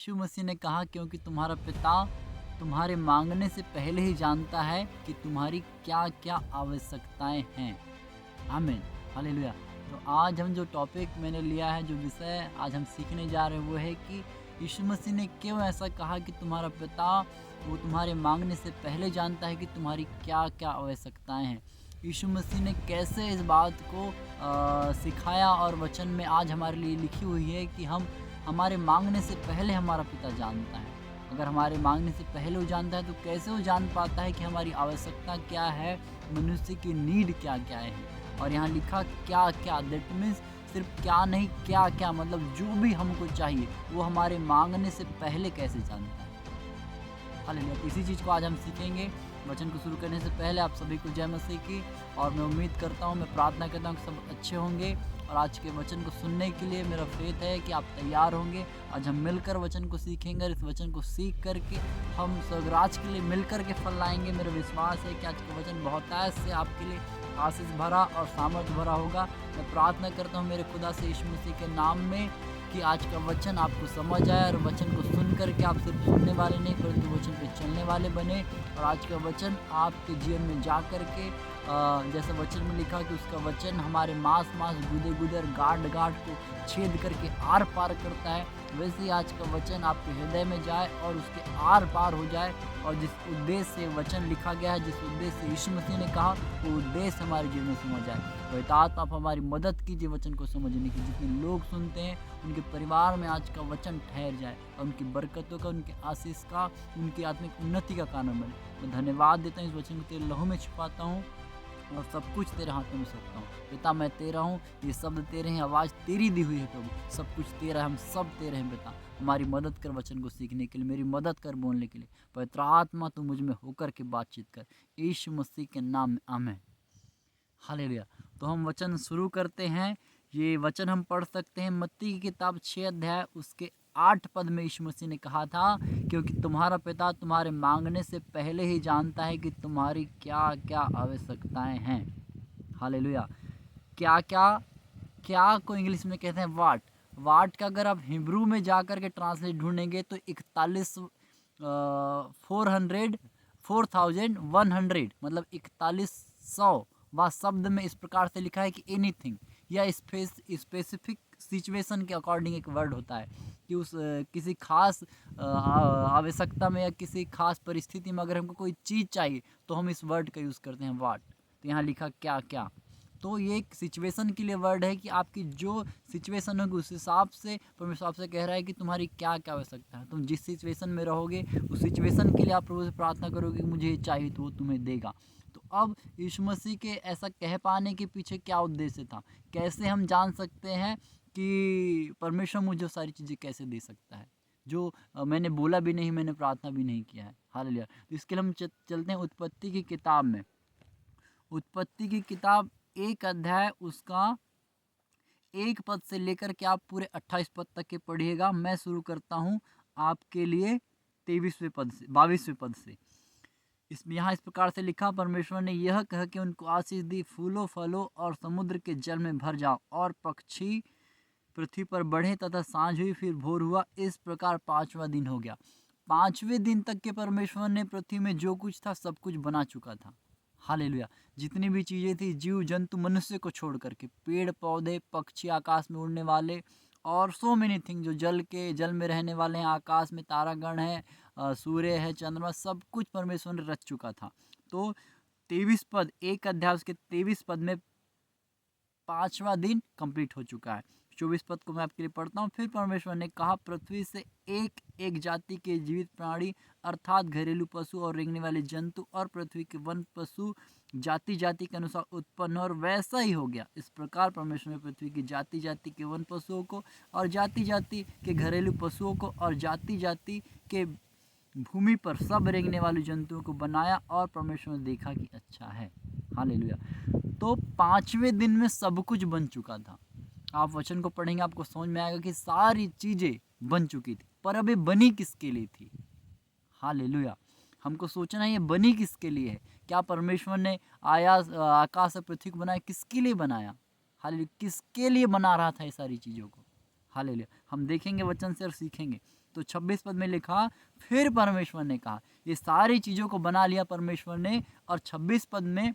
यीशु मसीह ने कहा क्योंकि तुम्हारा पिता तुम्हारे मांगने से पहले ही जानता है कि तुम्हारी क्या-क्या आवश्यकताएँ हैं। आमीन, हालेलुया। तो आज हम जो टॉपिक मैंने लिया है, जो विषय आज हम सीखने जा रहे हैं वो है कि यीशु मसीह ने क्यों ऐसा कहा कि तुम्हारा पिता वो तुम्हारे मांगने से पहले जानता है कि तुम्हारी क्या-क्या आवश्यकताएँ हैं। यीशु मसीह ने कैसे इस बात को सिखाया और वचन में आज हमारे लिए लिखी हुई है कि हम हमारे माँगने से पहले हमारा पिता जानता है। अगर हमारे माँगने से पहले वो जानता है तो कैसे वो जान पाता है कि हमारी आवश्यकता क्या है, मनुष्य की नीड क्या-क्या है। और यहाँ लिखा क्या-क्या, दैट मीन्स सिर्फ़ क्या नहीं, क्या-क्या मतलब जो भी हमको चाहिए, वो हमारे माँगने से पहले कैसे जानता है। हालेलुया। तो इसी चीज़ को आज हम सीखेंगे। वचन को शुरू करने से पहले आप सभी को जय मसीह की। और मैं उम्मीद करता हूँ, मैं प्रार्थना करता हूँ कि सब अच्छे होंगे और आज के वचन को सुनने के लिए मेरा फेथ है कि आप तैयार होंगे। आज हम मिलकर वचन को सीखेंगे और इस वचन को सीख करके हम स्वर्गराज के लिए मिलकर के फल लाएंगे। मेरा विश्वास है कि आज का वचन बहुतायत से आपके लिए आशीष भरा और सामर्थ भरा होगा। मैं प्रार्थना करता हूँ मेरे खुदा से यीशु मसीह के नाम में कि आज का वचन आपको समझ आए और वचन को सुन कर के आप सिर्फ सुनने वाले नहीं परंतु वचन पे चलने वाले बने। और आज का वचन आपके जीवन में जा कर के जैसे वचन में लिखा कि उसका वचन हमारे मांस गुदे गुदर गाढ़ गाढ़ को छेद करके आर पार करता है, वैसे ही आज का वचन आपके हृदय में जाए और उसके आर पार हो जाए। और जिस उद्देश्य से वचन लिखा गया है, जिस उद्देश्य से यीशु मसीह ने कहा, वो उद्देश्य हमारे जीवन में समझ आए। पवित्र आत्मा आप हमारी मदद कीजिए वचन को समझने की। जितने लोग सुनते हैं उनके परिवार में आज का वचन ठहर जाए और उनकी बरकतों का, उनके आशीष का, उनकी आत्मिक उन्नति का कारण बने। मैं धन्यवाद देता हूँ, इस वचन को तेरे लहू में छुपाता हूँ और सब कुछ तेरे हाथों में सौंपता हूँ। पिता मैं तेरा हूँ, ये शब्द तेरे हैं, आवाज़ तेरी दी हुई है प्रभु, सब कुछ तेरा है, हम सब तेरे हैं पिता। हमारी मदद कर वचन को सीखने के लिए, मेरी मदद कर बोलने के लिए। पवित्र आत्मा तू मुझ में होकर के बातचीत कर, यीशु मसीह के नाम में आमीन। हालेलुया। तो हम वचन शुरू करते हैं। ये वचन हम पढ़ सकते हैं मत्ती की किताब 6 अध्याय उसके 8 पद में यीशु मसीह ने कहा था क्योंकि तुम्हारा पिता तुम्हारे मांगने से पहले ही जानता है कि तुम्हारी क्या-क्या आवश्यकताएं हैं। हालेलुया। क्या-क्या, क्या को इंग्लिश में कहते हैं वाट। वाट का अगर आप हिब्रू में जाकर के ट्रांसलेट ढूंढेंगे तो 41 400 4100 मतलब 4100 वह शब्द में इस प्रकार से लिखा है कि एनीथिंग या स्पेसिफिक सिचुएशन के अकॉर्डिंग एक वर्ड होता है कि उस किसी खास आवश्यकता में या किसी खास परिस्थिति में अगर हमको कोई चीज़ चाहिए तो हम इस वर्ड का यूज़ करते हैं वाट। तो यहाँ लिखा क्या क्या, तो ये एक सिचुएशन के लिए वर्ड है कि आपकी जो सिचुएशन होगी उस हिसाब से परमेश्वर आपसे कह रहा है कि तुम्हारी क्या क्या आवश्यकता है। तुम जिस सिचुएशन में रहोगे उस सिचुएशन के लिए आप प्रभु से प्रार्थना करोगे कि मुझे ये चाहिए तो वो तुम्हें देगा। तो अब यीशु मसीह के ऐसा कह पाने के पीछे क्या उद्देश्य था, कैसे हम जान सकते हैं कि परमेश्वर मुझे सारी चीज़ें कैसे दे सकता है जो मैंने बोला भी नहीं, मैंने प्रार्थना भी नहीं किया है। हालेलुया। तो इसके लिए हम चलते हैं उत्पत्ति की किताब में। उत्पत्ति की किताब 1 अध्याय उसका 1 पद से लेकर के आप पूरे 28 पद तक के पढ़िएगा। मैं शुरू करता हूँ आपके लिए 23वें पद से, 22वें पद से। इसमें यहाँ इस प्रकार से लिखा, परमेश्वर ने यह कह के उनको आशीष दी, फूलो फलो और समुद्र के जल में भर जाओ और पक्षी पृथ्वी पर बढ़े। तथा सांझ हुई, फिर भोर हुआ, इस प्रकार 5वां दिन हो गया। 5वें दिन तक के परमेश्वर ने पृथ्वी में जो कुछ था सब कुछ बना चुका था। हालेलुया। जितनी भी चीज़ें थी, जीव जंतु मनुष्य को छोड़ करके, पेड़ पौधे, पक्षी, आकाश में उड़ने वाले और सो मेनी थिंग जो जल में रहने वाले हैं, आकाश में तारागण है, सूर्य है, चंद्रमा, सब कुछ परमेश्वर ने रच चुका था। तो 23 पद, 1 अध्याय उसके 23 पद में 5वां दिन कंप्लीट हो चुका है। 24 पद को मैं आपके लिए पढ़ता हूँ। फिर परमेश्वर ने कहा, पृथ्वी से एक एक जाति के जीवित प्राणी अर्थात घरेलू पशु और रेंगने वाले जंतु और पृथ्वी के वन पशु जाति जाति के अनुसार उत्पन्न हो, और वैसा ही हो गया। इस प्रकार परमेश्वर ने पृथ्वी की जाति जाति के वन पशुओं को और जाति जाति के घरेलू पशुओं को और जाति जाति के भूमि पर सब रेंगने वाले जंतुओं को बनाया और परमेश्वर ने देखा कि अच्छा है। हालेलुया। तो 5वें दिन में सब कुछ बन चुका था। आप वचन को पढ़ेंगे आपको समझ में आएगा कि सारी चीज़ें बन चुकी थी, पर अब ये बनी किसके लिए थी। हालेलुया। हमको सोचना है ये बनी किसके लिए है। क्या परमेश्वर ने आकाश और पृथ्वी को बनाया, किसके लिए बनाया। हालेलुया। किसके लिए बना रहा था ये सारी चीज़ों को। हालेलुया। हम देखेंगे वचन से और सीखेंगे। तो 26 पद में लिखा, फिर परमेश्वर ने कहा। ये सारी चीज़ों को बना लिया परमेश्वर ने, और 26 पद में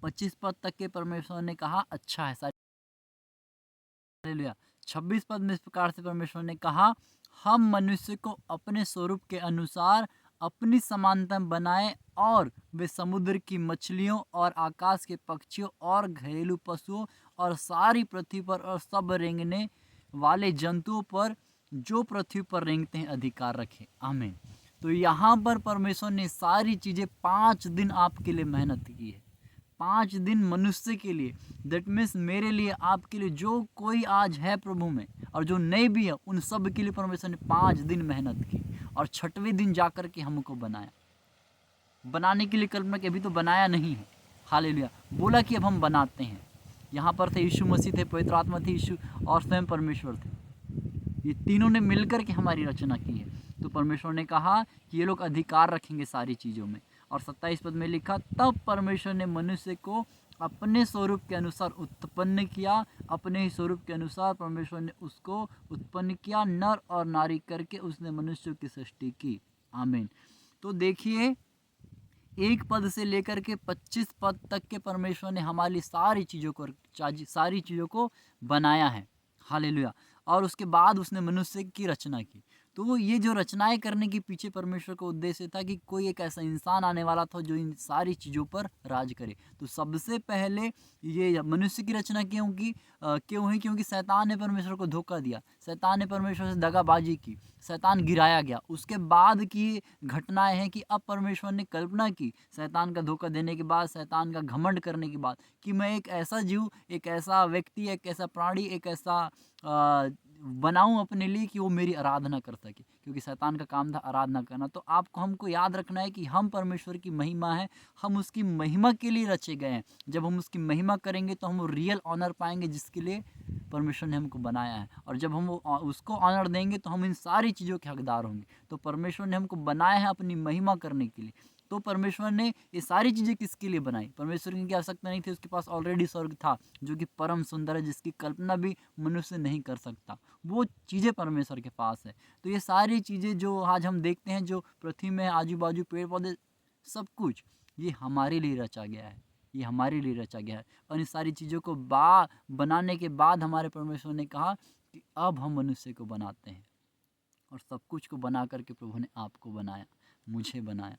25 पद तक के परमेश्वर ने कहा अच्छा है। हालेलुया। 26 पद में इस प्रकार से परमेश्वर ने कहा, हम मनुष्य को अपने स्वरूप के अनुसार अपनी समानता में बनाए, और वे समुद्र की मछलियों और आकाश के पक्षियों और घरेलू पशुओं और सारी पृथ्वी पर और सब रेंगने वाले जंतुओं पर जो पृथ्वी पर रेंगते हैं अधिकार रखे। आमीन। तो यहाँ पर परमेश्वर ने सारी चीज़ें 5 दिन आपके लिए मेहनत की है। 5 दिन मनुष्य के लिए, दैट मीन्स मेरे लिए, आपके लिए, जो कोई आज है प्रभु में और जो नहीं भी है, उन सब के लिए परमेश्वर ने 5 दिन मेहनत की, और 6वें दिन जाकर के हमको बनाया। बनाने के लिए कल्पना की, अभी तो बनाया नहीं है। हालेलुया। बोला कि अब हम बनाते हैं। यहाँ पर थे यीशु मसीह थे, पवित्र आत्मा थे, यीशु और स्वयं परमेश्वर थे। ये तीनों ने मिलकर के हमारी रचना की है। तो परमेश्वर ने कहा कि ये लोग अधिकार रखेंगे सारी चीज़ों में। और 27 पद में लिखा, तब परमेश्वर ने मनुष्य को अपने स्वरूप के अनुसार उत्पन्न किया, अपने ही स्वरूप के अनुसार परमेश्वर ने उसको उत्पन्न किया, नर और नारी करके उसने मनुष्य की सृष्टि की। आमीन। तो देखिए, 1 पद से लेकर के 25 पद तक के परमेश्वर ने हमारी सारी चीज़ों को बनाया है। हालेलुया। और उसके बाद उसने मनुष्य की रचना की। तो ये जो रचनाएं करने के पीछे परमेश्वर का उद्देश्य था कि कोई एक ऐसा इंसान आने वाला था जो इन सारी चीज़ों पर राज करे। तो सबसे पहले ये मनुष्य की रचना क्यों हुई? क्योंकि शैतान ने परमेश्वर को धोखा दिया, शैतान ने परमेश्वर से दगाबाजी की, शैतान गिराया गया। उसके बाद की घटनाएं हैं कि अब परमेश्वर ने कल्पना की, शैतान का धोखा देने के बाद, शैतान का घमंड करने के बाद, कि मैं एक ऐसा जीव, एक ऐसा व्यक्ति, एक ऐसा प्राणी, एक ऐसा बनाऊं अपने लिए कि वो मेरी आराधना कर सके। क्योंकि शैतान का काम था आराधना करना। तो हमको याद रखना है कि हम परमेश्वर की महिमा है, हम उसकी महिमा के लिए रचे गए हैं। जब हम उसकी महिमा करेंगे तो हम रियल ऑनर पाएंगे जिसके लिए परमेश्वर ने हमको बनाया है। और जब हम उसको ऑनर देंगे तो हम इन सारी चीज़ों के हकदार होंगे। तो परमेश्वर ने हमको बनाया है अपनी महिमा करने के लिए। तो परमेश्वर ने ये सारी चीज़ें किसके लिए बनाई? परमेश्वर की आवश्यकता नहीं थी, उसके पास ऑलरेडी स्वर्ग था जो कि परम सुंदर है, जिसकी कल्पना भी मनुष्य नहीं कर सकता। वो चीज़ें परमेश्वर के पास है। तो ये सारी चीज़ें जो आज हम देखते हैं, जो पृथ्वी में आजू बाजू पेड़ पौधे, सब कुछ ये हमारे लिए रचा गया है, ये हमारे लिए रचा गया है। और इन सारी चीज़ों को बनाने के बाद हमारे परमेश्वर ने कहा कि अब हम मनुष्य को बनाते हैं। और सब कुछ को बना करके प्रभु ने आपको बनाया, मुझे बनाया,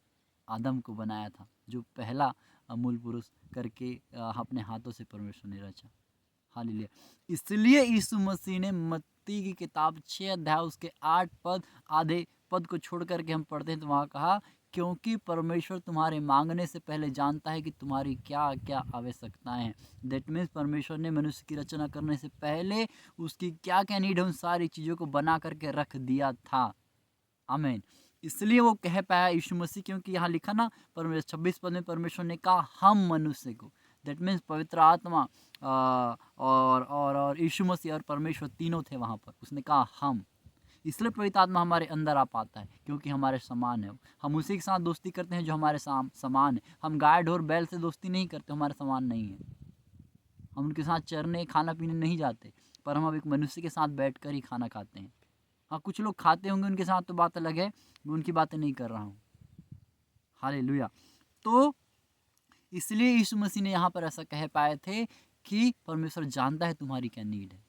आदम को बनाया था, जो पहला मूल पुरुष करके अपने हाथों से परमेश्वर ने रचा। हालेलुया। इसलिए यीशु मसीह ने मत्ती की किताब 6 अध्याय उसके 8 पद, आधे पद को छोड़ करके हम पढ़ते हैं तो वहाँ कहा, क्योंकि परमेश्वर तुम्हारे मांगने से पहले जानता है कि तुम्हारी क्या क्या आवश्यकताएं हैं। दैट मीन्स परमेश्वर ने मनुष्य की रचना करने से पहले उसकी क्या क्या नीड है, उन सारी चीज़ों को बना करके रख दिया था। आमीन। इसलिए वो कह पाया यीशु मसीह, क्योंकि यहाँ लिखा ना, 26 पद में परमेश्वर ने कहा हम मनुष्य को। दैट मीन्स पवित्र आत्मा और यीशु मसीह और परमेश्वर तीनों थे वहाँ पर। उसने कहा हम, इसलिए पवित्र आत्मा हमारे अंदर आ पाता है, क्योंकि हमारे समान है। हम उसी के साथ दोस्ती करते हैं जो हमारे समान है। हम गाय ढोर बैल से दोस्ती नहीं करते, हमारे समान नहीं है। हम उनके साथ चरने खाना पीने नहीं जाते, पर हम अब एक मनुष्य के साथ बैठ कर ही खाना खाते हैं। हाँ, कुछ लोग खाते होंगे उनके साथ, तो बात अलग है, मैं उनकी बातें नहीं कर रहा हूँ। हालेलुया। तो इसलिए यीशु मसीह ने यहाँ पर ऐसा कह पाए थे कि परमेश्वर जानता है तुम्हारी क्या नीड है।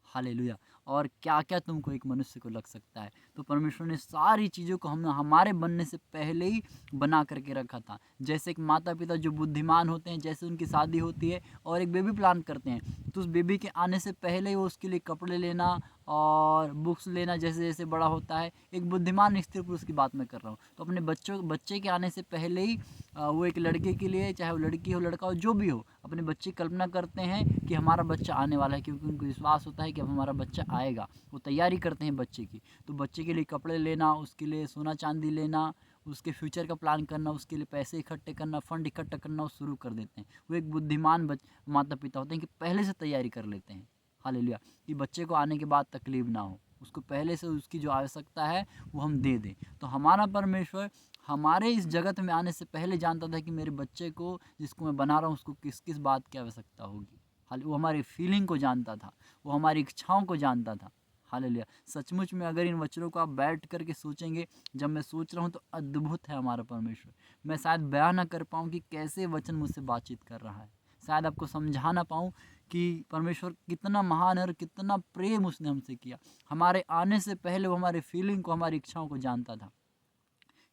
हालेलुया। और क्या क्या तुमको एक मनुष्य को लग सकता है। तो परमेश्वर ने सारी चीज़ों को हमारे बनने से पहले ही बना करके रखा था। जैसे एक माता पिता जो बुद्धिमान होते हैं, जैसे उनकी शादी होती है और एक बेबी प्लान करते हैं, तो उस बेबी के आने से पहले ही वो उसके लिए कपड़े लेना और बुक्स लेना, जैसे जैसे बड़ा होता है। एक बुद्धिमान स्त्री पुरुष की बात मैं कर रहा हूँ। तो अपने बच्चे के आने से पहले ही वो एक लड़के के लिए, चाहे वो लड़की हो लड़का हो जो भी हो, अपने बच्चे की कल्पना करते हैं कि हमारा बच्चा आने वाला है, क्योंकि उनको विश्वास होता है कि अब हमारा बच्चा आएगा। वो तैयारी करते हैं बच्चे की। तो बच्चे के लिए कपड़े लेना, उसके लिए सोना चांदी लेना, उसके फ्यूचर का प्लान करना, उसके लिए पैसे इकट्ठे करना, फंड इकट्ठा करना, वो शुरू कर देते हैं। वो एक बुद्धिमान माता पिता होते हैं कि पहले से तैयारी कर लेते हैं। हालेलुया। कि बच्चे को आने के बाद तकलीफ ना हो, उसको पहले से उसकी जो आवश्यकता है वो हम दे दें। तो हमारा परमेश्वर हमारे इस जगत में आने से पहले जानता था कि मेरे बच्चे को, जिसको मैं बना रहा हूँ, उसको किस किस बात की आवश्यकता होगी। वो हमारी फीलिंग को जानता था, वो हमारी इच्छाओं को जानता था। हालेलुया। सचमुच में अगर इन वचनों को आप बैठ करके सोचेंगे, जब मैं सोच रहा हूँ तो अद्भुत है हमारा परमेश्वर। मैं शायद बयान ना कर पाऊँ कि कैसे वचन मुझसे बातचीत कर रहा है, शायद आपको समझा ना पाऊँ कि परमेश्वर कितना महान है और कितना प्रेम उसने हमसे किया। हमारे आने से पहले वो हमारे फीलिंग को, हमारी इच्छाओं को जानता था,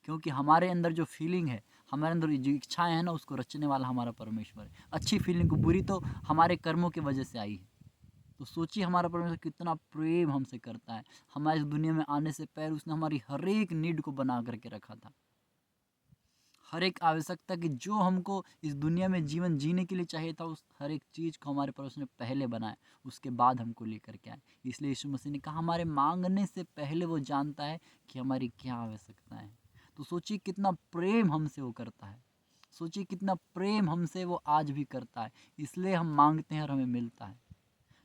क्योंकि हमारे अंदर जो फीलिंग है, हमारे अंदर जो इच्छाएं हैं ना, उसको रचने वाला हमारा परमेश्वर है। अच्छी फीलिंग को, बुरी तो हमारे कर्मों की वजह से आई है। तो सोचिए हमारा परमेश्वर कितना प्रेम हमसे करता है। हमारे इस दुनिया में आने से पहले उसने हमारी हर एक नीड को बना करके रखा था। हर एक आवश्यकता की जो हमको इस दुनिया में जीवन जीने के लिए चाहिए था, उस हर एक चीज़ को हमारे परमेश्वर ने पहले बनाया, उसके बाद हमको लेकर के आए। इसलिए यीशु मसीह ने कहा हमारे मांगने से पहले वो जानता है कि हमारी क्या आवश्यकताएं हैं। तो सोचिए कितना प्रेम हमसे वो करता है, सोचिए कितना प्रेम हमसे वो आज भी करता है। इसलिए हम मांगते हैं और हमें मिलता है।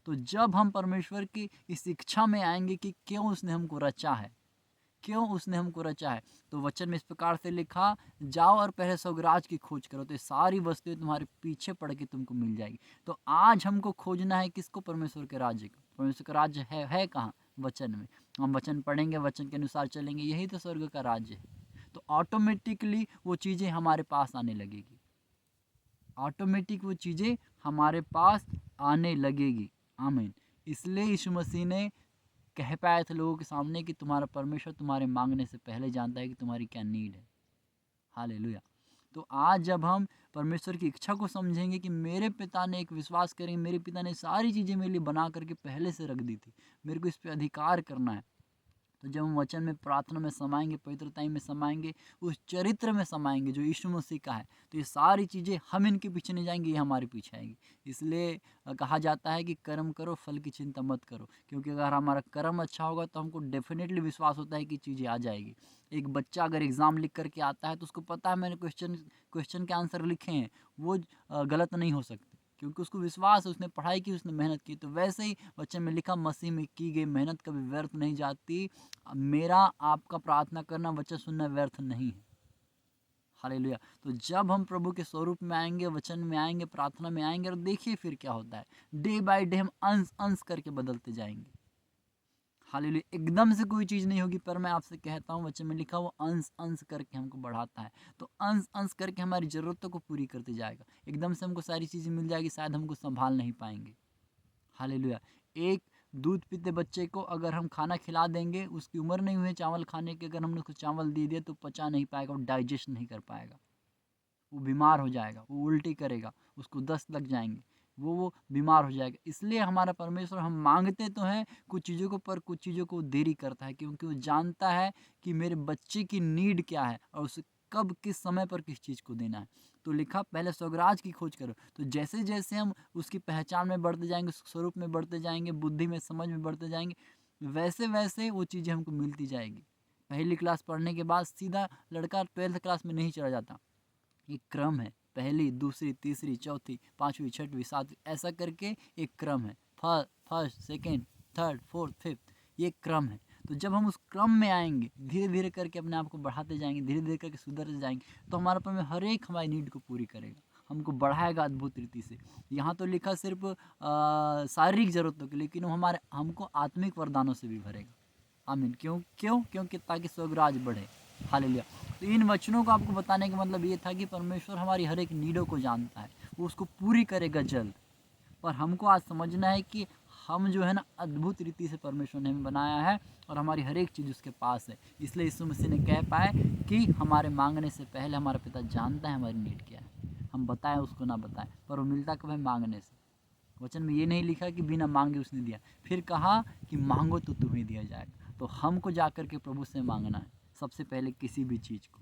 तो जब हम परमेश्वर की इस इच्छा में आएंगे कि क्यों उसने हमको रचा है, क्यों उसने हमको रचा है, तो वचन में इस प्रकार से लिखा, जाओ और पहले स्वर्गराज की खोज करो तो ये सारी वस्तुएं तुम्हारे पीछे पड़ के तुमको मिल जाएगी। तो आज हमको खोजना है किसको? परमेश्वर के राज्य को। परमेश्वर का राज्य है कहाँ? वचन में। हम वचन पढ़ेंगे, वचन के अनुसार चलेंगे, यही तो स्वर्ग का राज्य है। तो ऑटोमेटिकली वो चीज़ें हमारे पास आने लगेगी, ऑटोमेटिक वो चीज़ें हमारे पास आने लगेगी। आमीन। इसलिए यीशु मसीह ने कह पाए थे लोगों के सामने कि तुम्हारा परमेश्वर तुम्हारे मांगने से पहले जानता है कि तुम्हारी क्या नीड है। हालेलुया। तो आज जब हम परमेश्वर की इच्छा को समझेंगे कि मेरे पिता ने, एक विश्वास करेंगे, मेरे पिता ने सारी चीज़ें मेरे लिए बना करके पहले से रख दी थी, मेरे को इस पे अधिकार करना है। तो जब हम वचन में, प्रार्थना में समाएंगे, पवित्रता में समाएंगे, उस चरित्र में समाएंगे जो यीशु मसीह का है, तो ये सारी चीज़ें हम इनके पीछे नहीं जाएंगे, ये हमारे पीछे आएंगी। इसलिए कहा जाता है कि कर्म करो, फल की चिंता मत करो, क्योंकि अगर हमारा कर्म अच्छा होगा तो हमको डेफिनेटली विश्वास होता है कि चीज़ें आ जाएगी। एक बच्चा अगर एग्ज़ाम लिख करके आता है तो उसको पता है मैंने क्वेश्चन के आंसर लिखे हैं, वो गलत नहीं हो सकते, क्योंकि उसको विश्वास है, उसने पढ़ाई की, उसने मेहनत की। तो वैसे ही वचन में लिखा, मसीह में की गई मेहनत कभी व्यर्थ नहीं जाती। मेरा आपका प्रार्थना करना, वचन सुनना व्यर्थ नहीं है। हालेलुया। तो जब हम प्रभु के स्वरूप में आएंगे, वचन में आएंगे, प्रार्थना में आएंगे, और देखिए फिर क्या होता है, डे बाय डे हम अंश अंश करके बदलते जाएंगे। हालेलुया। एकदम से कोई चीज़ नहीं होगी, पर मैं आपसे कहता हूँ वचन में लिखा, वो अंश अंश करके हमको बढ़ाता है। तो अंश अंश करके हमारी ज़रूरतों को पूरी करते जाएगा। एकदम से हमको सारी चीज़ें मिल जाएगी, शायद हमको संभाल नहीं पाएंगे। हालेलुया। एक दूध पीते बच्चे को अगर हम खाना खिला देंगे, उसकी उम्र नहीं हुई है चावल खाने की, अगर हमने उसको चावल दे दिया तो पचा नहीं पाएगा, वो डाइजेस्ट नहीं कर पाएगा, वो बीमार हो जाएगा, वो उल्टी करेगा, उसको दस्त लग जाएंगे, वो बीमार हो जाएगा। इसलिए हमारा परमेश्वर, हम मांगते तो हैं कुछ चीज़ों को, पर कुछ चीज़ों को देरी करता है, क्योंकि वो जानता है कि मेरे बच्चे की नीड क्या है और उसे कब, किस समय पर किस चीज़ को देना है। तो लिखा, पहले स्वर्गराज की खोज करो। तो जैसे जैसे हम उसकी पहचान में बढ़ते जाएंगे, स्वरूप में बढ़ते जाएंगे, बुद्धि में, समझ में बढ़ते जाएंगे, वैसे वैसे वो चीज़ें हमको मिलती जाएगी। पहली क्लास पढ़ने के बाद सीधा लड़का 12th क्लास में नहीं चला जाता, एक क्रम है, पहली, दूसरी, तीसरी, चौथी, पाँचवीं, छठवीं, सातवीं, ऐसा करके एक क्रम है। First, second, third, fourth, fifth, ये क्रम है। तो जब हम उस क्रम में आएंगे, धीरे धीरे करके अपने आप को बढ़ाते जाएंगे, धीरे धीरे करके सुधरते जाएंगे, तो हमारा परमेश्वर हर एक हमारी नीड को पूरी करेगा, हमको बढ़ाएगा अद्भुत रीति से। यहाँ तो लिखा सिर्फ शारीरिक ज़रूरतों के, लेकिन वो हमको आत्मिक वरदानों से भी भरेगा। आमीन। क्योंकि ताकि स्वर्गराज बढ़े। हालेलुया। तो इन वचनों को आपको बताने का मतलब ये था कि परमेश्वर हमारी हर एक नीडों को जानता है, वो उसको पूरी करेगा जल्द। पर हमको आज समझना है कि हम जो है ना, अद्भुत रीति से परमेश्वर ने हमें बनाया है और हमारी हर एक चीज़ उसके पास है। इसलिए यीशु मसीह ने कह पाए कि हमारे मांगने से पहले हमारा पिता जानता है हमारी नीड क्या है, हम बताएं उसको ना बताएं, पर वो मिलता कब है? मांगने से। वचन में ये नहीं लिखा कि बिना मांगे उसने दिया, फिर कहा कि मांगो तो तुम्हें दिया जाएगा। तो हमको जाकर के प्रभु से मांगना है सबसे पहले किसी भी चीज़ को।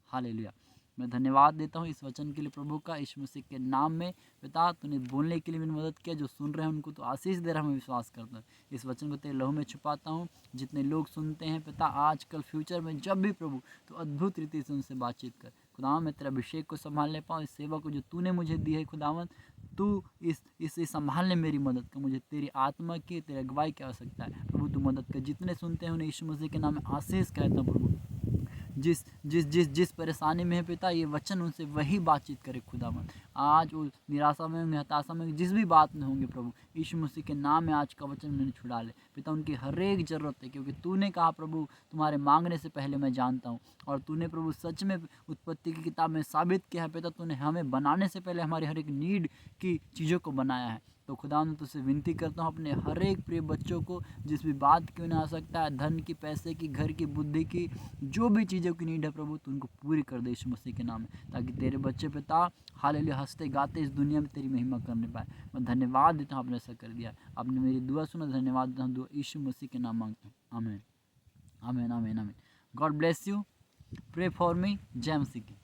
हालेलुया। मैं धन्यवाद देता हूँ इस वचन के लिए प्रभु का, यीशु मसीह के नाम में। पिता, तूने बोलने के लिए मेरी मदद किया, जो सुन रहे हैं उनको तो आशीष दे रहा, मैं विश्वास करता हूँ। इस वचन को तेरे लहू में छुपाता हूँ। जितने लोग सुनते हैं पिता, आजकल फ्यूचर में जब भी प्रभु, तो अद्भुत रीति से उनसे बातचीत कर। खुदावन, मैं तेरा अभिषेक को संभालने पाऊँ, इस सेवा को जो तूने मुझे दी है खुदावन, तू इसे संभालने मेरी मदद कर। मुझे तेरी आत्मा की, तेरी अगुवाई की आवश्यकता है प्रभु, तू मदद कर। जितने सुनते हैं उन्हें यीशु मसीह के नाम में आशीष कहता हूँ प्रभु। जिस परेशानी में है पिता, ये वचन उनसे वही बातचीत करे खुदावंद। आज वो निराशा में होंगे, हताशा में होंगे, जिस भी बात में होंगे प्रभु, यीशु मसीह के नाम में आज का वचन उन्हें छुड़ा ले पिता। उनकी हर एक ज़रूरत है, क्योंकि तूने कहा प्रभु तुम्हारे मांगने से पहले मैं जानता हूँ, और तूने प्रभु सच में उत्पत्ति की किताब में साबित किया है पिता, तूने हमें बनाने से पहले हमारी हर एक नीड की चीज़ों को बनाया है। तो खुदा मैं तुझसे विनती करता हूँ अपने हर एक प्रिय बच्चों को, जिस भी बात क्यों ना आ सकता है, धन की, पैसे की, घर की, बुद्धि की, जो भी चीज़ों की नीड है प्रभु, तू उनको पूरी कर दे यीशु मसीह के नाम में, ताकि तेरे बच्चे पिता हालेलुया हंसते गाते इस दुनिया में तेरी महिमा करने पाए। मैं धन्यवाद देता हूँ, आपने ऐसा कर दिया, आपने मेरी दुआ सुना, धन्यवाद देता हूँ। दुआ यीशु मसीह के नाम मांगता हूँ, आमीन आमीन आमीन आमीन। God bless you, pray for me. जय मसीह की।